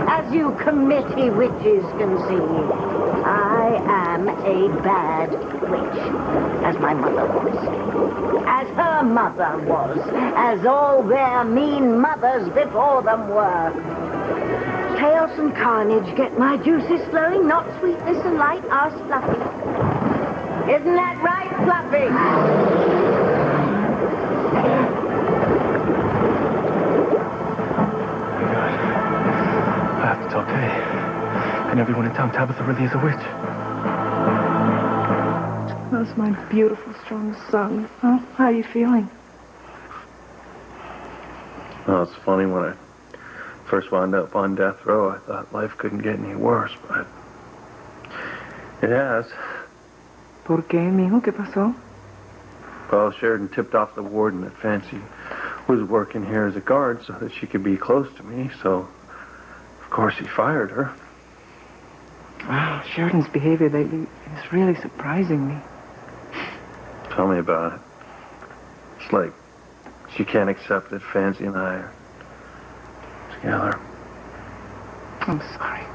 As you committee witches can see, I am a bad witch, as my mother was, as her mother was, as all their mean mothers before them were. Chaos and carnage get my juices flowing, not sweetness and light, ask Fluffy. Isn't that right, Fluffy? It's okay. And everyone in town, Tabitha really is a witch. That's my beautiful, strong son. Huh? How are you feeling? Well, it's funny, when I first wound up on death row, I thought life couldn't get any worse, but it has. ¿Por qué, mijo? ¿Qué pasó? Well, Sheridan tipped off the warden that Fancy was working here as a guard so that she could be close to me, so of course he fired her. Wow, Sheridan's behavior lately is really surprising me. Tell me about it. It's like she can't accept that Fancy and I are together. I'm sorry.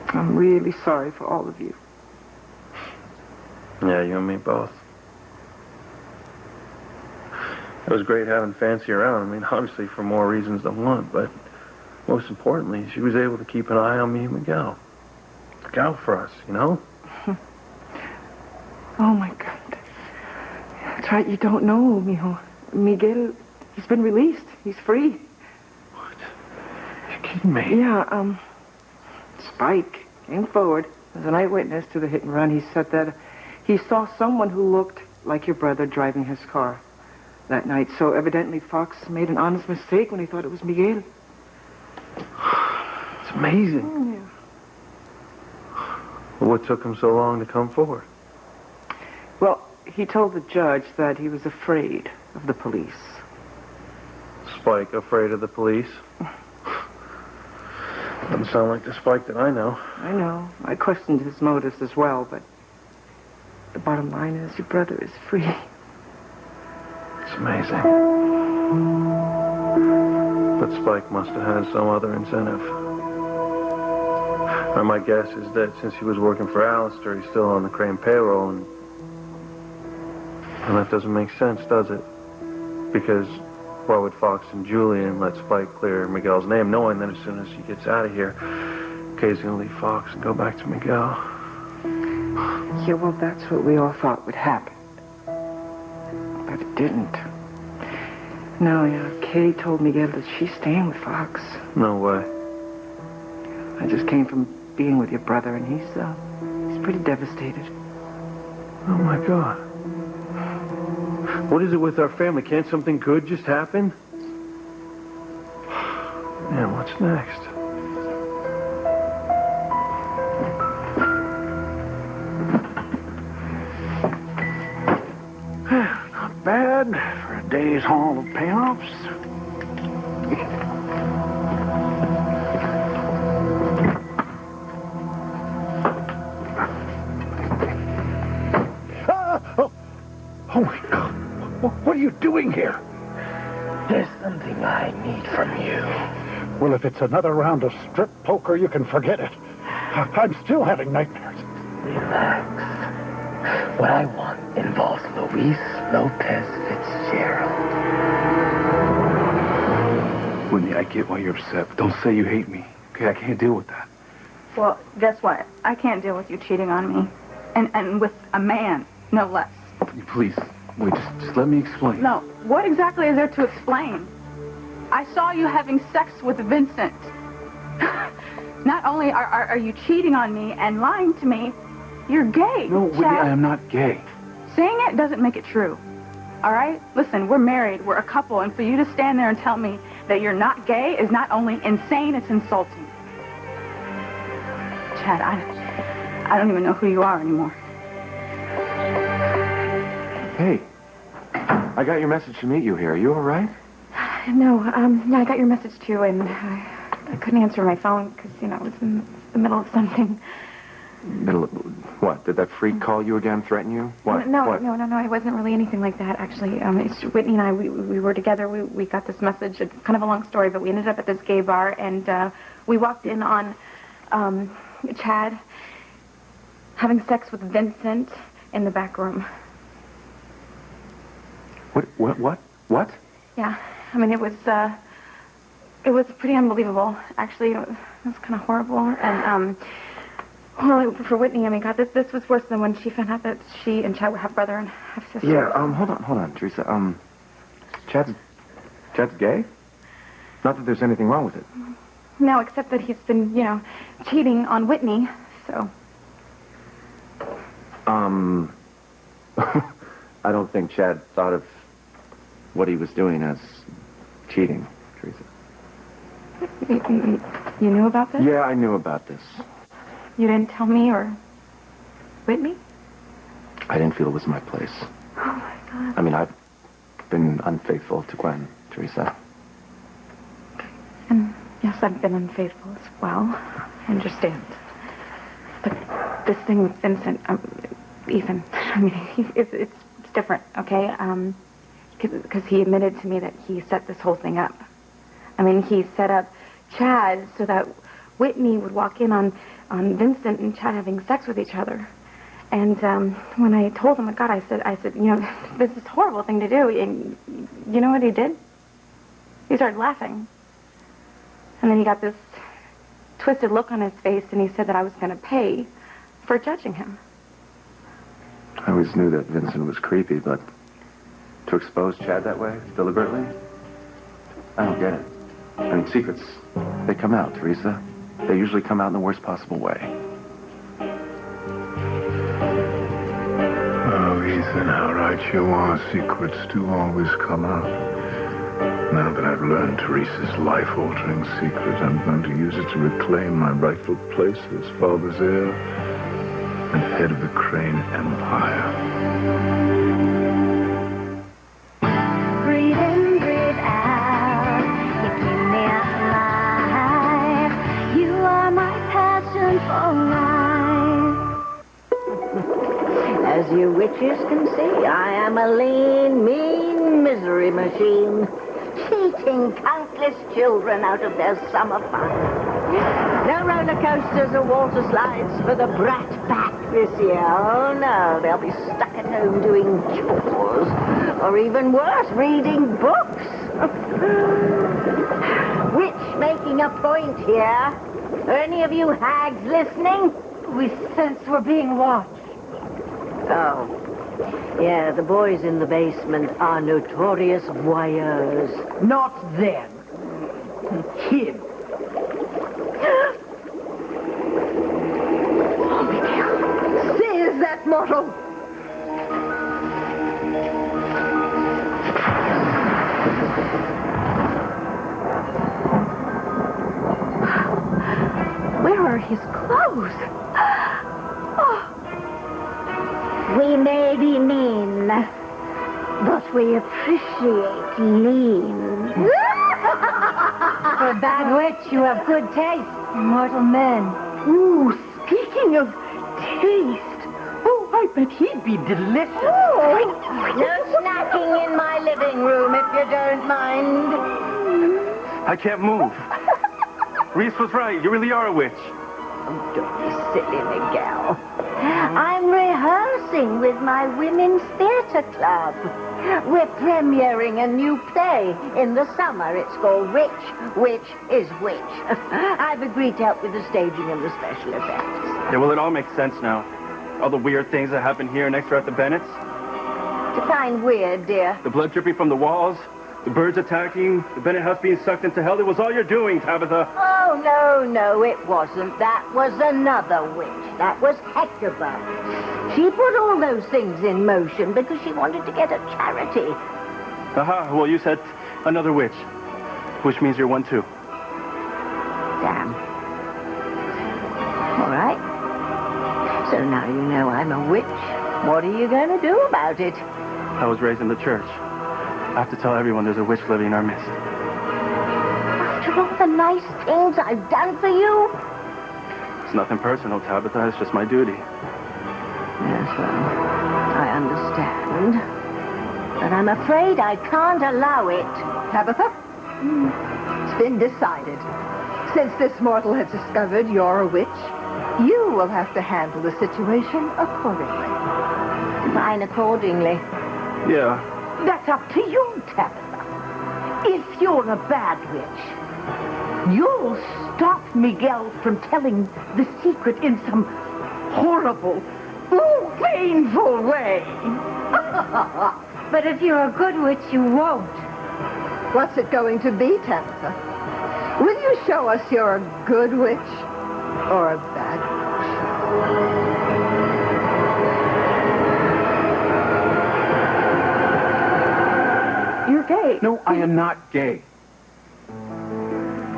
I'm really sorry for all of you. Yeah, you and me both. It was great having Fancy around. I mean, obviously for more reasons than one, but most importantly, she was able to keep an eye on me and Miguel. Look out for us, you know? Oh, my God. That's right, you don't know, mijo. Miguel, he's been released. He's free. What? You're kidding me? Yeah, Spike came forward as an eyewitness to the hit and run. He said that he saw someone who looked like your brother driving his car that night. So evidently Fox made an honest mistake when he thought it was Miguel. It's amazing. Yeah. Well, what took him so long to come forward? Well, he told the judge that he was afraid of the police. Spike afraid of the police? Doesn't sound like the Spike that I know. I know. I questioned his motives as well, but the bottom line is your brother is free. It's amazing. But Spike must have had some other incentive. And my guess is that since he was working for Alistair, he's still on the Crane payroll, and that doesn't make sense, does it? Because why would Fox and Julian let Spike clear Miguel's name, knowing that as soon as he gets out of here, Kay's gonna leave Fox and go back to Miguel? Yeah, well, that's what we all thought would happen. But it didn't. No, yeah, Kay told Miguel that she's staying with Fox. No way. I just came from being with your brother, and he's pretty devastated. Oh, my God. What is it with our family? Can't something good just happen? Man, what's next? Not bad for a day's haul of payoffs. Oh, my God. What are you doing here? There's something I need from you. Well, if it's another round of strip poker, you can forget it. I'm still having nightmares. Relax. What I want involves Luis Lopez Fitzgerald. Whitney, I get why you're upset, but don't say you hate me. Okay, I can't deal with that. Well, guess what? I can't deal with you cheating on me. And with a man, no less. Please, wait, just let me explain. No, what exactly is there to explain? I saw you having sex with Vincent. Not only are you cheating on me and lying to me, you're gay. No, Whitney, I am not gay. Saying it doesn't make it true. All right? Listen, we're married, we're a couple, and for you to stand there and tell me that you're not gay is not only insane, it's insulting. Chad, I don't even know who you are anymore. Hey, I got your message to meet you here. Are you all right? No, I got your message too, and I couldn't answer my phone because, you know, I was in the middle of something. What? Did that freak call you again, threaten you? What? No, What? no. It wasn't really anything like that, actually. It's Whitney and I, we were together. We got this message. It's kind of a long story, but we ended up at this gay bar, and we walked in on Chad having sex with Vincent in the back room. What? Yeah. I mean, it was pretty unbelievable. Actually, it was kind of horrible. And, well, for Whitney, I mean, God, this was worse than when she found out that she and Chad were half-brother and half-sister. Yeah, hold on, Teresa. Chad's gay? Not that there's anything wrong with it. No, except that he's been, cheating on Whitney, so... I don't think Chad thought of what he was doing as cheating, Teresa. You knew about this? Yeah, I knew about this. You didn't tell me or Whitney? I didn't feel it was my place. Oh, my God. I mean, I've been unfaithful to Gwen, Teresa. And, yes, I've been unfaithful as well. I understand. But this thing with Vincent, Ethan, I mean, it's different, okay? Because he admitted to me that he set this whole thing up. I mean, he set up Chad so that Whitney would walk in on Vincent and Chad having sex with each other. And when I told him, God, I said, this is a horrible thing to do. And you know what he did? He started laughing. And then he got this twisted look on his face, and he said that I was going to pay for judging him. I always knew that Vincent was creepy, but to expose Chad that way, deliberately? I don't get it. I mean, secrets, they come out, Teresa. They usually come out in the worst possible way. Oh, Ethan, how right you are. Secrets do always come out. Now that I've learned Teresa's life-altering secret, I'm going to use it to reclaim my rightful place as father's heir and head of the Crane Empire. Breathe in, breathe out. You keep me alive. You are my passion for life. As you witches can see, I am a lean, mean misery machine. Cheating countless children out of their summer fun. No roller coasters or water slides for the brat pack this year. Oh, no, they'll be stuck at home doing chores. Or even worse, reading books. Which making a point here. Any of you hags listening? We sense we're being watched. Oh. Yeah, the boys in the basement are notorious voyeurs. Not them. Him. Oh, Miguel. Seize that model. Where are his clothes? We may be mean, but we appreciate lean. For a bad witch, you have good taste, immortal men. Ooh, speaking of taste. Oh, I bet he'd be delicious. No snacking in my living room, if you don't mind. I can't move. Reese was right. You really are a witch. Oh, don't be silly, Miguel. I'm rehearsing with my women's theater club. We're premiering a new play in the summer. It's called Which is Which. I've agreed to help with the staging and the special effects. Yeah, well, it all makes sense now. All the weird things that happen here and extra at the Bennett's. Define weird, dear. The blood dripping from the walls, the birds attacking, the Bennett house being sucked into hell. It was all your doing, Tabitha. Oh, no, it wasn't. That was another witch. That was Hecuba. She put all those things in motion because she wanted to get a charity. Aha, well, you said another witch, which means you're one too. Damn. All right. So now you know I'm a witch. What are you going to do about it? I was raised in the church. I have to tell everyone there's a witch living in our midst. After all the nice things I've done for you? It's nothing personal, Tabitha. It's just my duty. Yes, well, I understand. But I'm afraid I can't allow it. Tabitha? It's been decided. Since this mortal has discovered you're a witch, you will have to handle the situation accordingly. Fine, accordingly. Yeah. That's up to you, Tabitha. If you're a bad witch, you'll stop Miguel from telling the secret in some horrible, painful way. But if you're a good witch, you won't. What's it going to be, Tabitha? Will you show us you're a good witch or a bad witch? You're gay. No, I am not gay.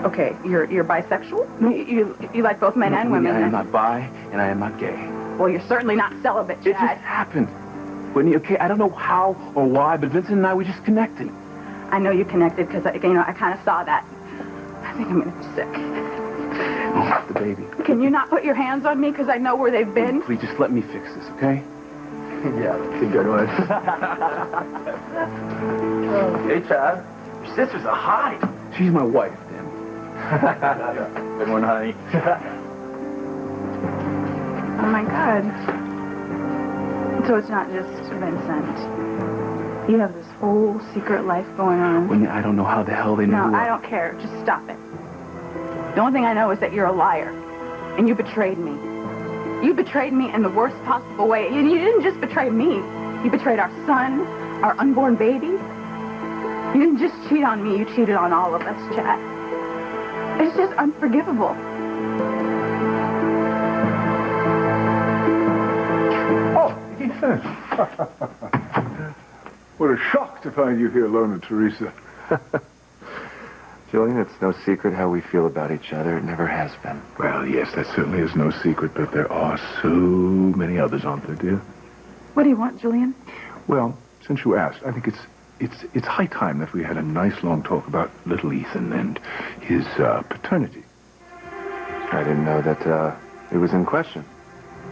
Okay, you're bisexual? No. You like both men and women? I am not bi, and I am not gay. Well, you're certainly not celibate, Chad. It just happened. Whitney, okay, I don't know how or why, but Vincent and I, we just connected. I know you connected because, I kind of saw that. I think I'm going to be sick. Oh, the baby. Can you not put your hands on me because I know where they've been? Please, just let me fix this, okay? Yeah, it's a good one. Hey, Chad. Your sister's a hottie. She's my wife, Dan. Good one, honey. Oh, my God. So it's not just Vincent. You have this whole secret life going on. Whitney, I don't know how the hell they know. No, I don't care. Just stop it. The only thing I know is that you're a liar. And you betrayed me. You betrayed me in the worst possible way. And you didn't just betray me. You betrayed our son, our unborn baby. You didn't just cheat on me. You cheated on all of us, Chad. It's just unforgivable. Oh, Ethan. What a shock to find you here alone with Teresa. Julian, it's no secret how we feel about each other. It never has been. Well, yes, that certainly is no secret, but there are so many others, aren't there, dear? What do you want, Julian? Well, since you asked, I think it's high time that we had a nice long talk about little Ethan and his paternity. I didn't know that it was in question.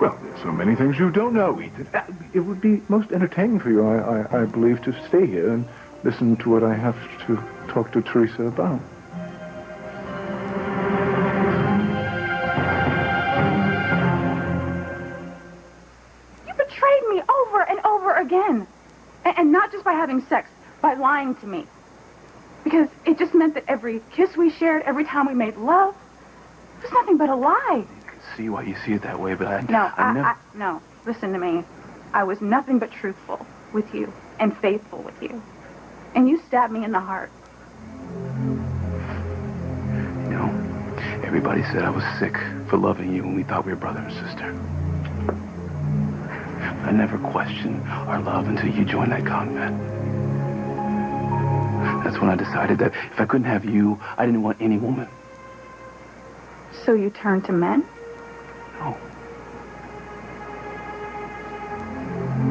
Well, there's so many things you don't know, Ethan. It would be most entertaining for you, I believe, to stay here and listen to what I have to talk to Teresa about. You betrayed me over and over again. And not just by having sex, by lying to me. Because it just meant that every kiss we shared, every time we made love, it was nothing but a lie. I can see why you see it that way, but No, listen to me. I was nothing but truthful with you and faithful with you. And you stabbed me in the heart. You know, everybody said I was sick for loving you when we thought we were brother and sister. I never questioned our love until you joined that convent. That's when I decided that if I couldn't have you, I didn't want any woman. So you turned to men? No.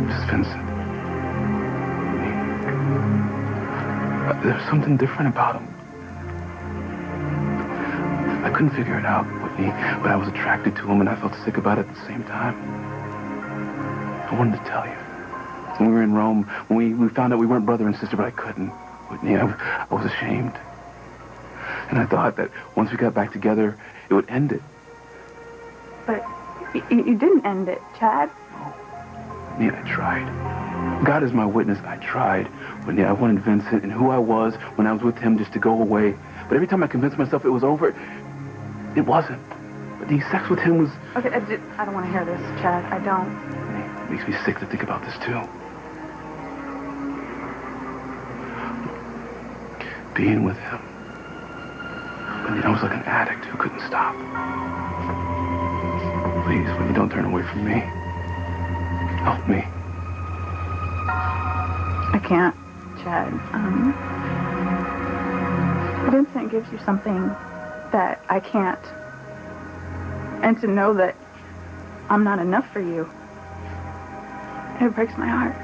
Just Vincent. There's something different about him. I couldn't figure it out, Whitney, but I was attracted to him and I felt sick about it at the same time. I wanted to tell you. When we were in Rome, when we found out we weren't brother and sister, but I couldn't. Whitney, I was ashamed. And I thought that once we got back together, it would end it. But you didn't end it, Chad. No. Whitney, I tried. God is my witness, I tried. Whitney, I wanted Vincent and who I was when I was with him just to go away. But every time I convinced myself it was over, it wasn't. But the sex with him was... Okay, I don't want to hear this, Chad. I don't. It makes me sick to think about this, too. Being with him. Whitney, I was like an addict who couldn't stop. Please, Whitney, don't turn away from me. Help me. I can't, Chad. Vincent gives you something that I can't. And to know that I'm not enough for you, it breaks my heart.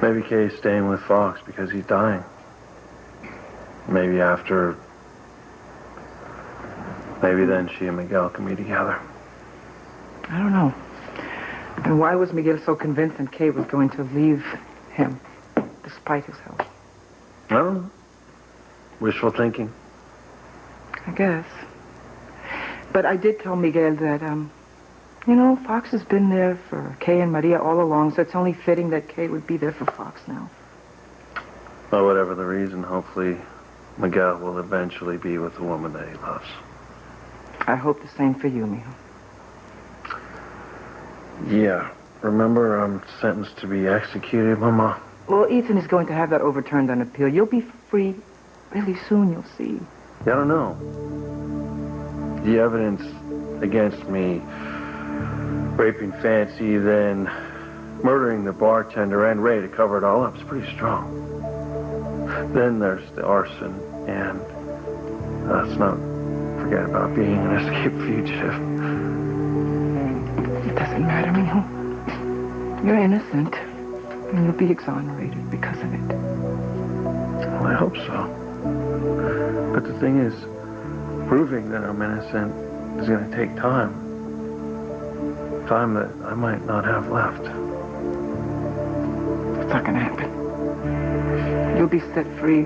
Maybe Kay's staying with Fox because he's dying. Maybe after... Maybe then she and Miguel can be together. I don't know. And why was Miguel so convinced that Kay was going to leave him, despite his help? I don't know. Wishful thinking. I guess. But I did tell Miguel that, you know, Fox has been there for Kay and Maria all along, so it's only fitting that Kay would be there for Fox now. Well, whatever the reason, hopefully Miguel will eventually be with the woman that he loves. I hope the same for you, Miguel. Yeah. Remember, I'm sentenced to be executed, Mama? Well, Ethan is going to have that overturned on appeal. You'll be free really soon, you'll see. Yeah, I don't know. The evidence against me, raping Fancy, then murdering the bartender and Ray to cover it all up, is pretty strong. Then there's the arson, and let's not forget about being an escaped fugitive. It doesn't matter, Miguel. You're innocent, and you'll be exonerated because of it. Well, I hope so. But the thing is, proving that I'm innocent is going to take time. Time that I might not have left. It's not going to happen. You'll be set free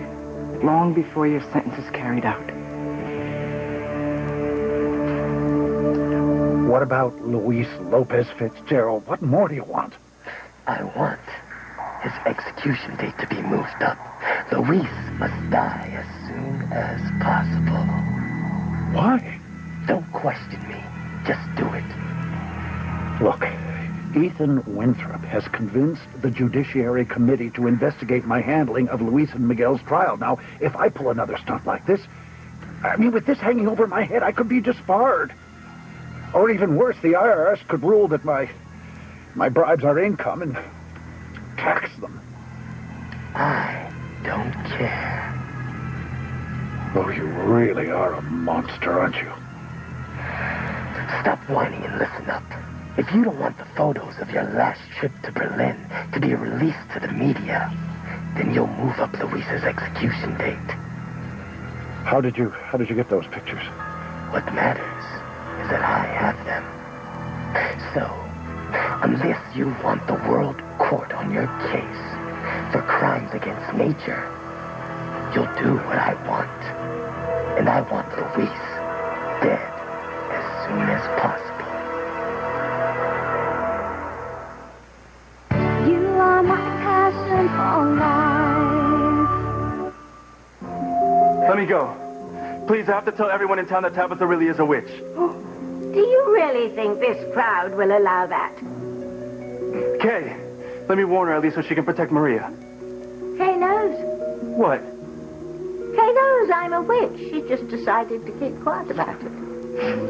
long before your sentence is carried out. What about Luis Lopez Fitzgerald? What more do you want? I want his execution date to be moved up. Luis must die as soon as possible. Why? Don't question me. Just do it. Look, Ethan Winthrop has convinced the Judiciary Committee to investigate my handling of Luis and Miguel's trial. Now, if I pull another stunt like this, I mean, with this hanging over my head, I could be disbarred. Or even worse, the IRS could rule that my bribes are income and tax them. I don't care. Oh, you really are a monster, aren't you? Stop whining and listen up. If you don't want the photos of your last trip to Berlin to be released to the media, then you'll move up Luis's execution date. How did you get those pictures? What matters is that I have them. So, unless you want the world court on your case for crimes against nature, you'll do what I want. And I want Luis dead as soon as possible. You are my passion for life. Let me go. Please, I have to tell everyone in town that Tabitha really is a witch. Do you really think this crowd will allow that? Kay, let me warn her at least so she can protect Maria. Kay knows. What? Kay knows I'm a witch. She just decided to keep quiet about it.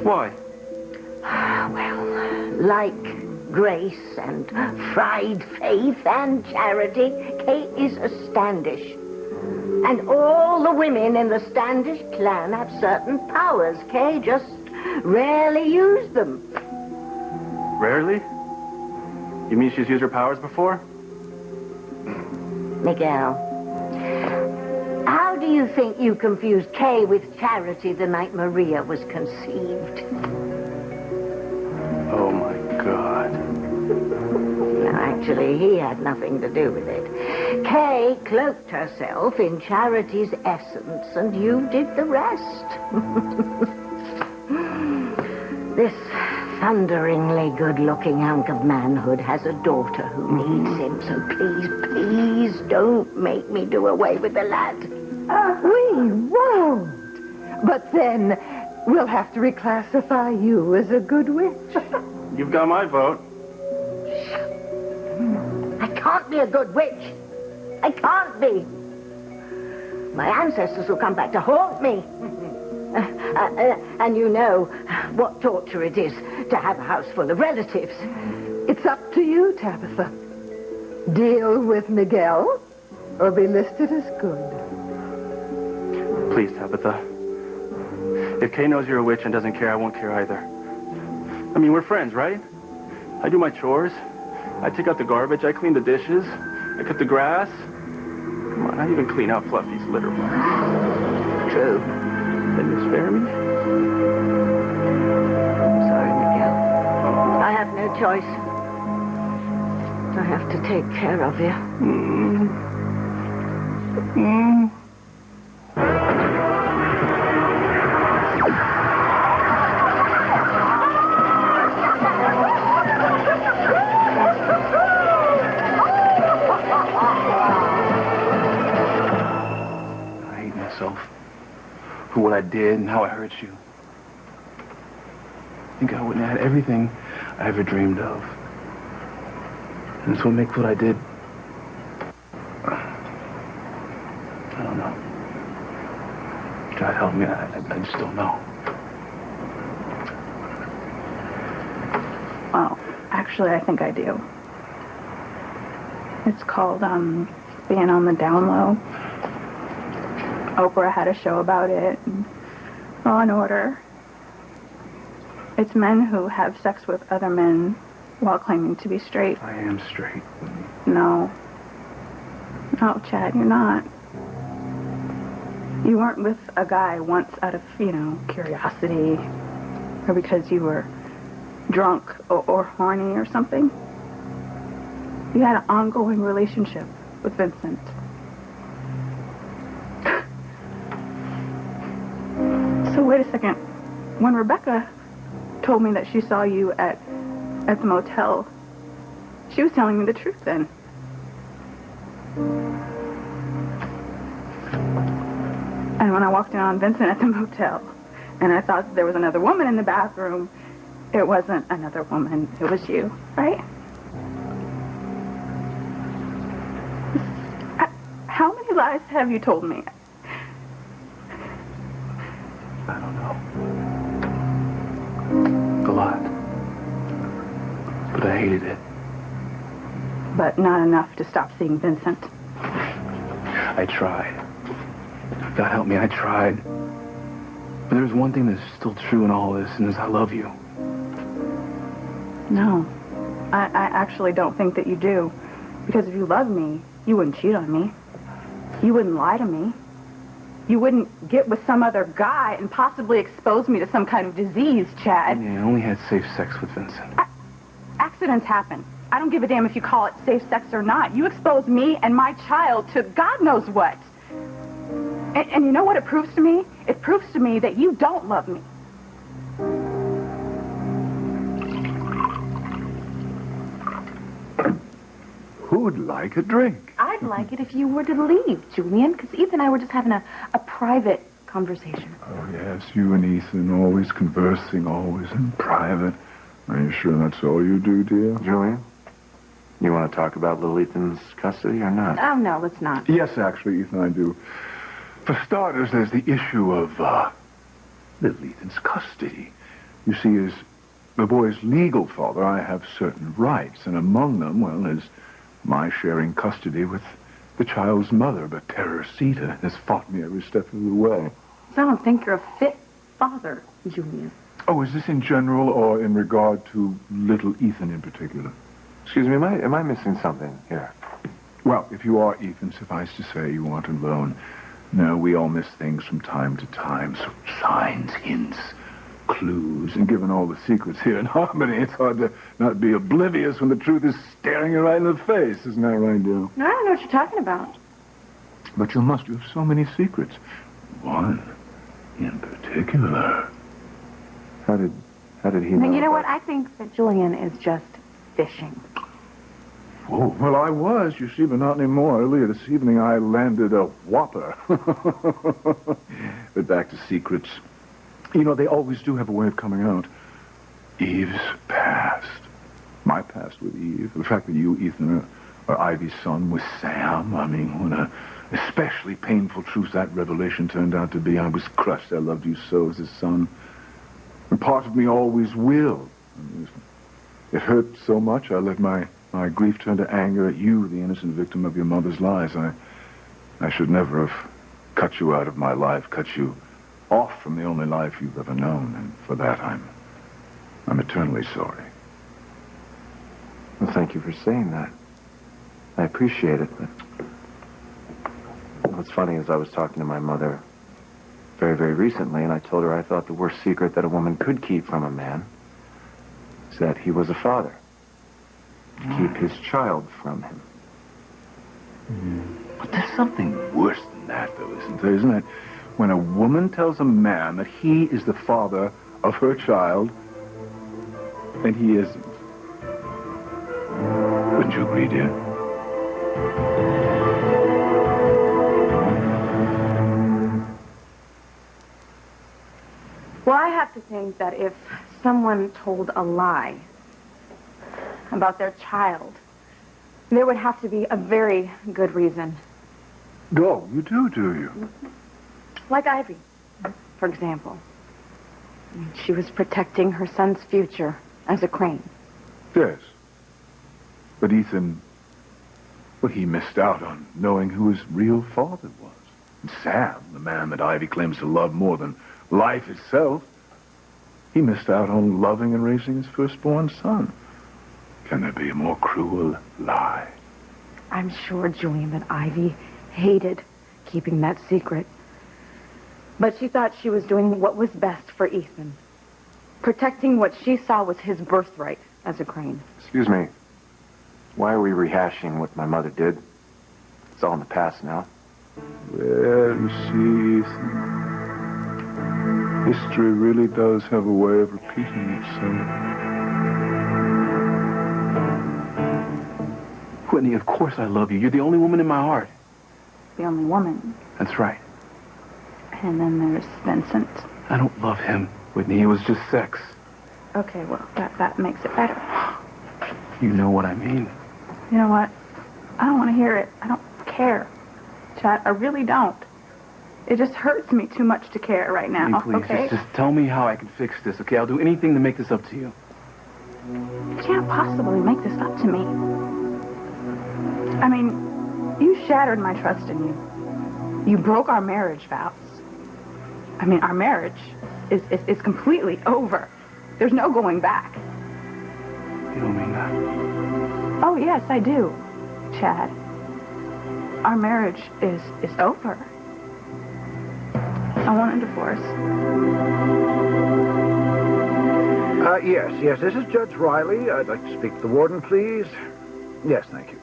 Why? Well, like grace and fried faith and charity, Kay is a Standish. And all the women in the Standish clan have certain powers. Kay just rarely used them. Rarely? You mean she's used her powers before? Miguel, how do you think you confused Kay with Charity the night Maria was conceived? Oh, my God. No, actually, he had nothing to do with it. Kay cloaked herself in Charity's essence, and you did the rest. This thunderingly good-looking hunk of manhood has a daughter who needs him, so please don't make me do away with the lad. We won't. But then we'll have to reclassify you as a good witch. You've got my vote. I can't be a good witch. I can't be. My ancestors will come back to haunt me. And you know what torture it is to have a house full of relatives. It's up to you, Tabitha. Deal with Miguel or be listed as good. Please, Tabitha. If Kay knows you're a witch and doesn't care, I won't care either. I mean, we're friends, right? I do my chores. I take out the garbage. I clean the dishes. I cut the grass. Come on, I even clean out Fluffy's litter box. True. Then you spare me? I'm sorry, Miguel. I have no choice. I have to take care of you. I hate myself for what I did and how I hurt you. I think I wouldn't have had everything I ever dreamed of. And it's what makes what I did. I don't know. God help me, I just don't know. Well, actually, I think I do. It's called, being on the down low. Oprah had a show about it. Law and Order. It's men who have sex with other men while claiming to be straight. I am straight. No. No, Chad, you're not. You weren't with a guy once out of, curiosity, or because you were drunk or horny or something. You had an ongoing relationship with Vincent. So wait a second. When Rebecca told me that she saw you at the motel, she was telling me the truth then. And when I walked in on Vincent at the motel, and I thought that there was another woman in the bathroom, it wasn't another woman, it was you, right? How many lies have you told me? I don't know. A lot. But I hated it. But not enough to stop seeing Vincent. I tried. God help me, I tried. But there's one thing that's still true in all this, and is I love you. No. I actually don't think that you do. Because if you loved me, you wouldn't cheat on me. You wouldn't lie to me. You wouldn't get with some other guy and possibly expose me to some kind of disease, Chad. I only had safe sex with Vincent. Accidents happen. I don't give a damn if you call it safe sex or not. You expose me and my child to God knows what. And you know what it proves to me? It proves to me that you don't love me. Who'd like a drink? I'd like it if you were to leave, Julian, because Ethan and I were just having a private conversation. Oh, yes, you and Ethan always conversing, always in private. Are you sure that's all you do, dear? Julian, you want to talk about little Ethan's custody or not? Oh, no, let's not. Yes, actually, Ethan, I do. For starters, there's the issue of little Ethan's custody. You see, as the boy's legal father, I have certain rights, and among them, well, is my sharing custody with the child's mother. But Teresita has fought me every step of the way. So I don't think you're a fit father, Julian. Oh, is this in general or in regard to little Ethan in particular? Excuse me, am I missing something here? Well, if you are Ethan, suffice to say you aren't alone. No, we all miss things from time to time. So signs, hints, clues, and given all the secrets here in Harmony, it's hard to not be oblivious when the truth is staring you right in the face. Isn't that right, dear? No, I don't know what you're talking about. But you must. You have so many secrets. One in particular. How did he know? You know what? I think that Julian is just fishing. Oh, well, I was, you see, but not anymore. Earlier this evening, I landed a whopper. But back to secrets. You know, they always do have a way of coming out. Eve's past. My past with Eve. The fact that you, Ethan, are Ivy's son with Sam. I mean, what a especially painful truth that revelation turned out to be. I was crushed. I loved you so as his son. And part of me always will. It hurt so much, I let my grief turn to anger at you, the innocent victim of your mother's lies. I should never have cut you out of my life, cut you off from the only life you've ever known, and for that I'm eternally sorry. Well, thank you for saying that. I appreciate it, but what's funny is I was talking to my mother very, very recently, and I told her I thought the worst secret that a woman could keep from a man is that he was a father. Keep his child from him. But there's something worse than that, though, isn't there? Isn't it? When a woman tells a man that he is the father of her child, and he isn't. Wouldn't you agree, dear? Well, I have to think that if someone told a lie about their child, there would have to be a very good reason. Oh, you do you? Like Ivy, for example. She was protecting her son's future as a crane. Yes. But Ethan, well, he missed out on knowing who his real father was. And Sam, the man that Ivy claims to love more than life itself, he missed out on loving and raising his firstborn son. Can there be a more cruel lie? I'm sure, Julian, that Ivy hated keeping that secret. But she thought she was doing what was best for Ethan. Protecting what she saw was his birthright as a crane. Excuse me. Why are we rehashing what my mother did? It's all in the past now. Well, you see, Ethan, history really does have a way of repeating itself. Whitney, of course I love you. You're the only woman in my heart. The only woman. That's right. And then there's Vincent. I don't love him, Whitney. It was just sex. Okay, well, that makes it better. You know what I mean. You know what? I don't want to hear it. I don't care. Chad, I really don't. It just hurts me too much to care right now, Please, okay? just tell me how I can fix this, okay? I'll do anything to make this up to you. You can't possibly make this up to me. I mean, you shattered my trust in you. You broke our marriage vows. I mean, our marriage is completely over. There's no going back. You don't mean that. Oh, yes, I do, Chad. Our marriage is over. I want a divorce. Yes, this is Judge Riley. I'd like to speak to the warden, please. Yes, thank you.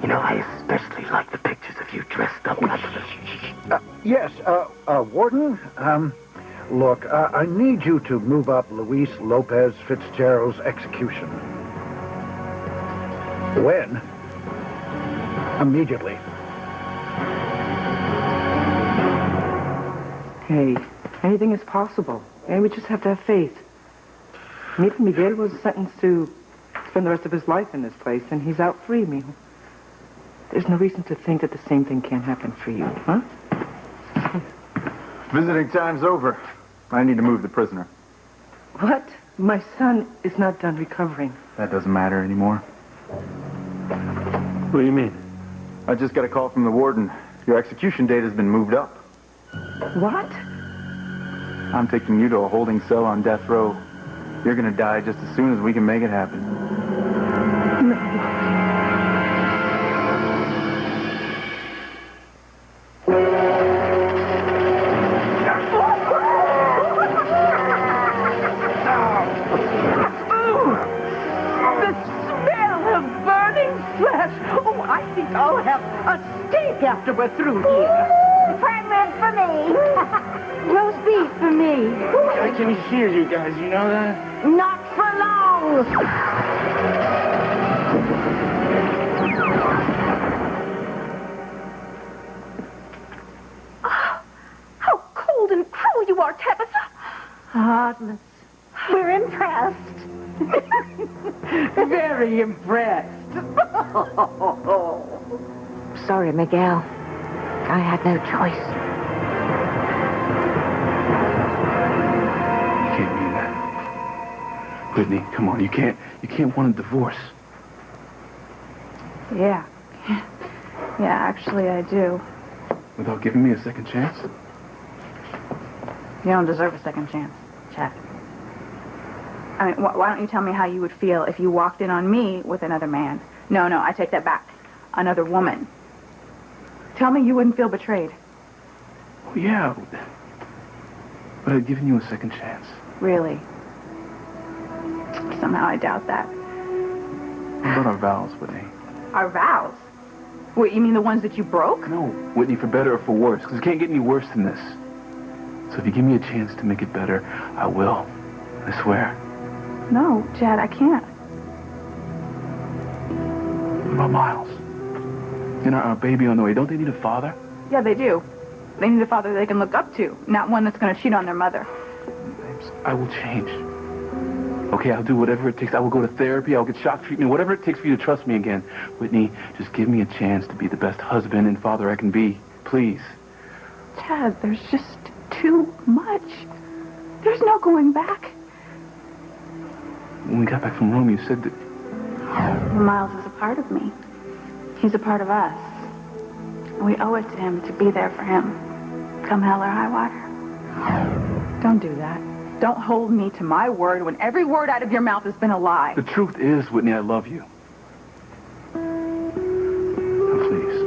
You know, I especially like the pictures of you dressed up like this. Yes, warden, look, I need you to move up Luis Lopez Fitzgerald's execution. When? Immediately. Hey, anything is possible. And we just have to have faith. And even Miguel was sentenced to spend the rest of his life in this place, and he's out free, mijo. There's no reason to think that the same thing can't happen for you, huh? Visiting time's over. I need to move the prisoner. What? My son is not done recovering. That doesn't matter anymore. What do you mean? I just got a call from the warden. Your execution date has been moved up. What? I'm taking you to a holding cell on death row. You're gonna die just as soon as we can make it happen. No. I'll have a steak after we're through here. Prime rib for me. Roast beef for me. I can hear you guys, you know that? Not for long. How cold and cruel you are, Tabitha. Heartless. We're impressed. Very impressed. Sorry, Miguel. I had no choice. You can't mean that. Whitney, come on, you can't want a divorce. Yeah. Yeah, actually, I do. Without giving me a second chance? You don't deserve a second chance, Chad. I mean, why don't you tell me how you would feel if you walked in on me with another man? No, I take that back. Another woman. Tell me you wouldn't feel betrayed. Oh, yeah. But I'd given you a second chance. Really? Somehow I doubt that. What about our vows, Whitney? Our vows? What, you mean the ones that you broke? No, Whitney, for better or for worse, because it can't get any worse than this. So if you give me a chance to make it better, I will. I swear. No, Chad, I can't. What about Miles? And our baby on the way, don't they need a father? Yeah, they do. They need a father they can look up to, not one that's going to cheat on their mother. I will change. Okay, I'll do whatever it takes. I will go to therapy. I'll get shock treatment, whatever it takes for you to trust me again. Whitney, just give me a chance to be the best husband and father I can be. Please. Chad, there's just too much. There's no going back. When we got back from Rome, you said that... Miles is a part of me. He's a part of us. And we owe it to him to be there for him, come hell or high water. Don't do that. Don't hold me to my word when every word out of your mouth has been a lie. The truth is, Whitney, I love you. Now, please.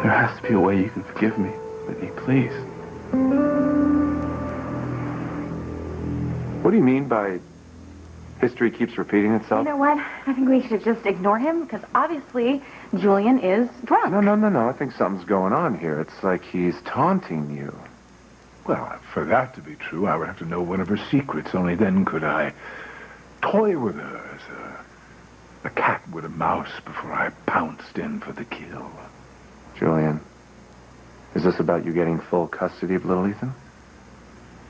There has to be a way you can forgive me, Whitney, please. What do you mean by history keeps repeating itself? You know what? I think we should just ignore him, because obviously Julian is drunk. No. I think something's going on here. It's like he's taunting you. Well, for that to be true, I would have to know one of her secrets. Only then could I toy with her as a cat with a mouse before I pounced in for the kill. Julian, is this about you getting full custody of little Ethan?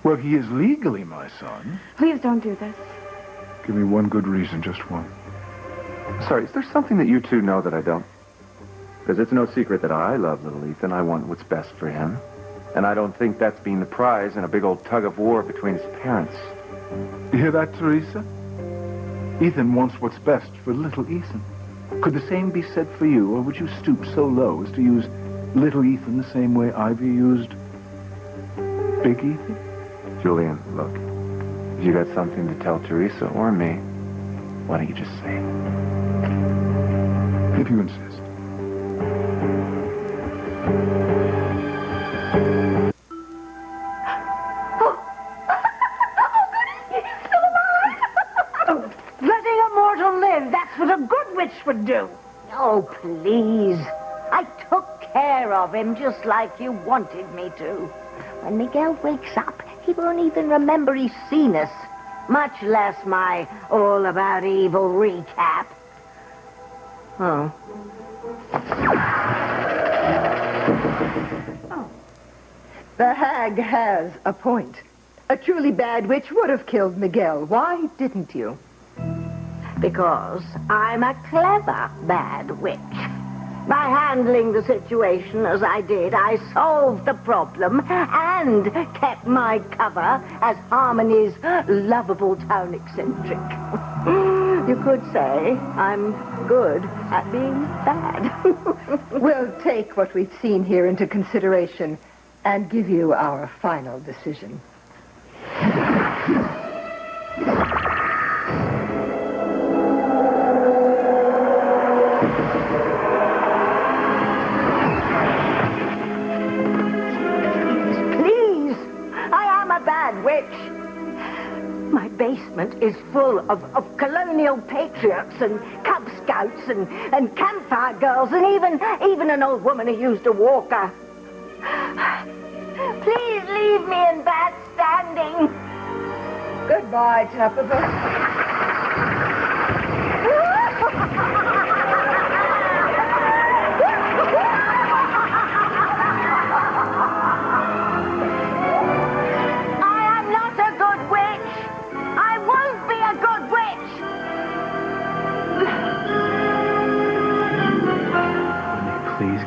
Well, he is legally my son. Please don't do this. Give me one good reason, just one. Sorry, is there something that you two know that I don't? Because it's no secret that I love little Ethan. I want what's best for him. And I don't think that's being the prize in a big old tug of war between his parents. You hear that, Teresa? Ethan wants what's best for little Ethan. Could the same be said for you, or would you stoop so low as to use little Ethan the same way Ivy used Big Ethan? Julian, look. If you got something to tell Teresa or me, why don't you just say it? If you insist. Letting a mortal live, that's what a good witch would do. Oh, please. I took care of him just like you wanted me to. When Miguel wakes up, he won't even remember he's seen us, much less my all about evil recap. Oh. The hag has a point. A truly bad witch would have killed Miguel. Why didn't you? Because I'm a clever bad witch. By handling the situation as I did, I solved the problem and kept my cover as Harmony's lovable town eccentric. You could say I'm good at being bad. We'll take what we've seen here into consideration and give you our final decision. My basement is full of colonial patriots and Cub Scouts and campfire girls and even an old woman who used a walker. Please leave me in bad standing. Goodbye, Tabitha.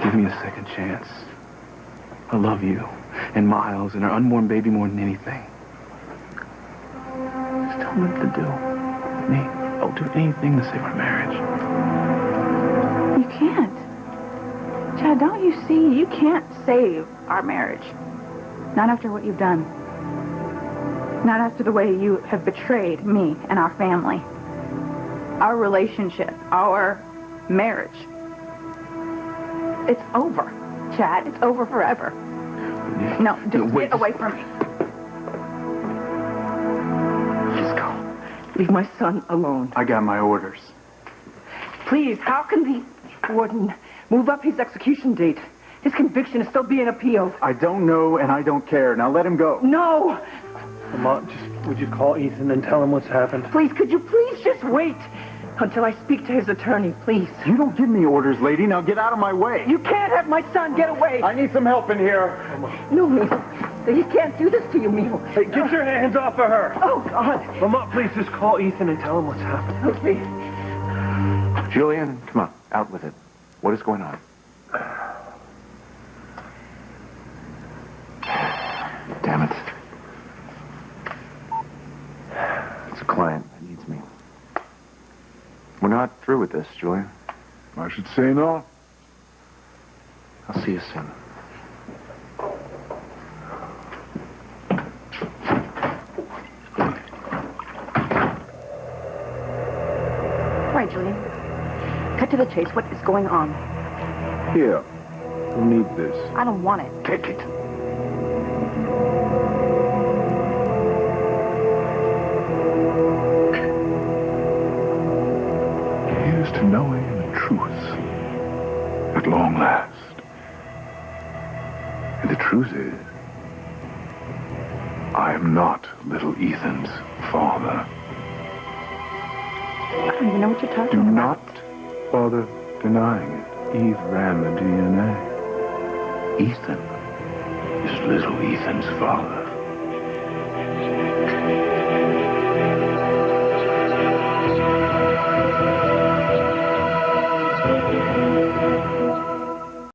Give me a second chance. I love you and Miles and our unborn baby more than anything. Just tell me what to do. Me, I'll do anything to save our marriage. You can't. Chad, don't you see? You can't save our marriage. Not after what you've done. Not after the way you have betrayed me and our family. Our relationship. Our marriage. It's over, Chad. It's over forever. No, just get away from me. Just go. Leave my son alone. I got my orders. Please, how can the warden move up his execution date? His conviction is still being appealed. I don't know and I don't care. Now let him go. No! Lamont, would you call Ethan and tell him what's happened? Please, could you please just wait until I speak to his attorney, please? You don't give me orders, lady. Now get out of my way. You can't have my son. Get away. I need some help in here. No, Mio. He can't do this to you, Mio. Hey, get your hands off of her. Oh, God. Lamont, please just call Ethan and tell him what's happened. Oh, please. Julian, come on, out with it. What is going on? Damn it. It's a client that needs me. We're not through with this, Julian. I should say no. I'll see you soon. All right, Julian. Cut to the chase. What is going on? Here. You need this. I don't want it. Take it. Here's to knowing the truth at long last. And the truth is, I am not little Ethan's father. I don't even know what you're talking Do about. not bother denying it. Eve ran the DNA. Ethan is little Ethan's father.